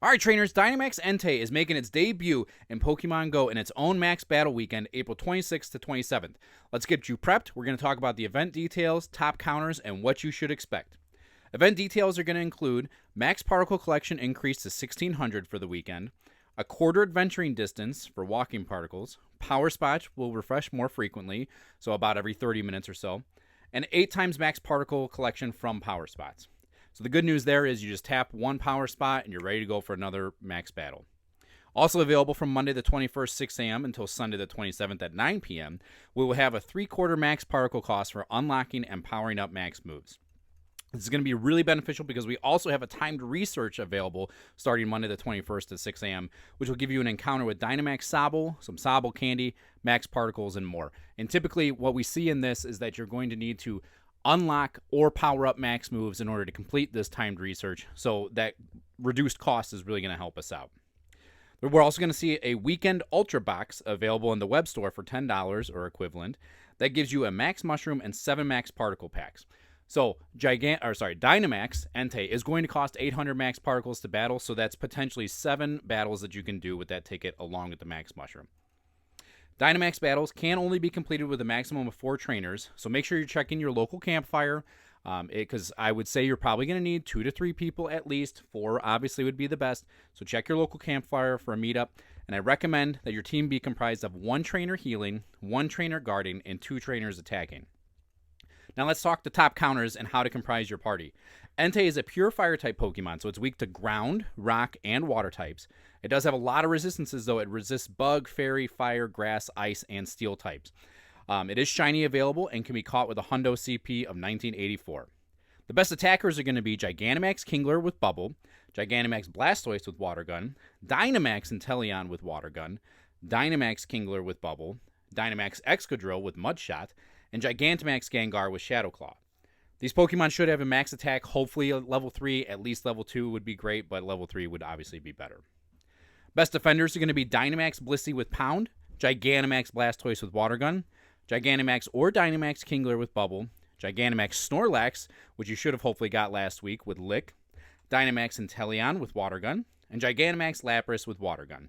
Alright trainers, Dynamax Entei is making its debut in Pokemon GO in its own Max Battle weekend, April 26th to 27th. Let's get you prepped. We're going to talk about the event details, top counters, and what you should expect. Event details are going to include Max Particle Collection increased to 1600 for the weekend, a quarter adventuring distance for walking particles, Power Spots will refresh more frequently, so about every 30 minutes or so, and 8 times Max Particle Collection from Power Spots. So the good news there is you just tap one power spot and you're ready to go for another max battle. Also available from Monday the 21st, 6 a.m. until Sunday the 27th at 9 p.m., we will have a 3/4 max particle cost for unlocking and powering up max moves. This is going to be really beneficial because we also have a timed research available starting Monday the 21st at 6 a.m., which will give you an encounter with Dynamax Sobble, some Sobble candy, max particles, and more. And typically what we see in this is that you're going to need to unlock or power up max moves in order to complete this timed research, so that reduced cost is really going to help us out. We're also going to see a weekend Ultra Box available in the web store for $10 or equivalent. That gives you a max mushroom and 7 max particle packs. So Dynamax Entei is going to cost 800 max particles to battle, so that's potentially 7 battles that you can do with that ticket along with the max mushroom. Dynamax battles can only be completed with a maximum of 4 trainers, so make sure you're checking your local campfire, because I would say you're probably going to need 2 to 3 people at least. 4 obviously would be the best, so check your local campfire for a meetup, and I recommend that your team be comprised of 1 trainer healing, 1 trainer guarding, and 2 trainers attacking. Now let's talk the top counters and how to comprise your party. Entei is a pure fire-type Pokemon, so it's weak to ground, rock, and water types. It does have a lot of resistances, though. It resists bug, fairy, fire, grass, ice, and steel types. It is shiny available and can be caught with a Hundo CP of 1984. The best attackers are going to be Gigantamax Kingler with Bubble, Gigantamax Blastoise with Water Gun, Dynamax Inteleon with Water Gun, Dynamax Kingler with Bubble, Dynamax Excadrill with Mud Shot, and Gigantamax Gengar with Shadow Claw. These Pokemon should have a max attack, hopefully level 3, at least level 2 would be great, but level 3 would obviously be better. Best defenders are going to be Dynamax Blissey with Pound, Gigantamax Blastoise with Water Gun, Gigantamax or Dynamax Kingler with Bubble, Gigantamax Snorlax, which you should have hopefully got last week with Lick, Dynamax Inteleon with Water Gun, and Gigantamax Lapras with Water Gun.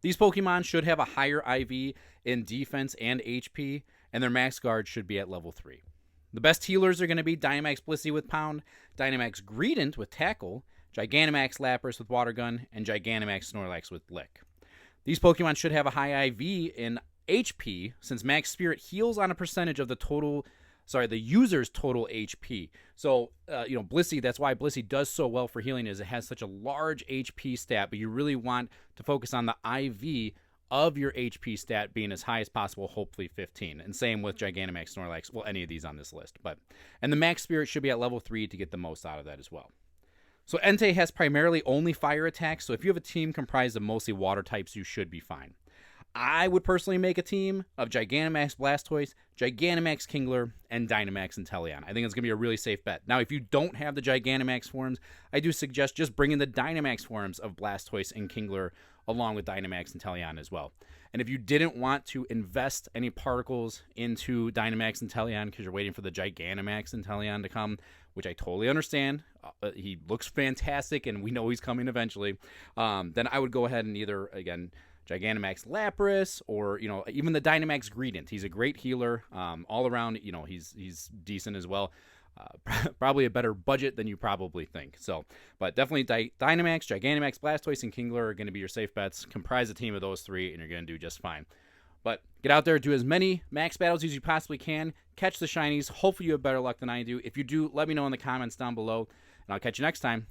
These Pokemon should have a higher IV in defense and HP, and their max guard should be at level 3. The best healers are going to be Dynamax Blissey with Pound, Dynamax Greedent with Tackle, Gigantamax Lapras with Water Gun, and Gigantamax Snorlax with Lick. These Pokemon should have a high IV in HP, since Max Spirit heals on a percentage of the user's total HP. So, Blissey, that's why Blissey does so well for healing, is it has such a large HP stat, but you really want to focus on the IV of your HP stat being as high as possible, hopefully 15. And same with Gigantamax Snorlax, well, any of these on this list. And the Max Spirit should be at level 3 to get the most out of that as well. So Entei has primarily only fire attacks, so if you have a team comprised of mostly water types, you should be fine. I would personally make a team of Gigantamax Blastoise, Gigantamax Kingler, and Dynamax Inteleon. I think it's going to be a really safe bet. Now, if you don't have the Gigantamax forms, I do suggest just bringing the Dynamax forms of Blastoise and Kingler along with Dynamax Inteleon as well. And if you didn't want to invest any particles into Dynamax Inteleon because you're waiting for the Gigantamax Inteleon to come, which I totally understand, he looks fantastic and we know he's coming eventually, then I would go ahead and either, again, Gigantamax Lapras, or even the Dynamax Greedent. He's a great healer, all around. He's decent as well. Probably a better budget than you probably think. So, but definitely Dynamax, Gigantamax, Blastoise, and Kingler are going to be your safe bets. Comprise a team of those 3, and you're going to do just fine. But get out there, do as many max battles as you possibly can. Catch the shinies. Hopefully, you have better luck than I do. If you do, let me know in the comments down below, and I'll catch you next time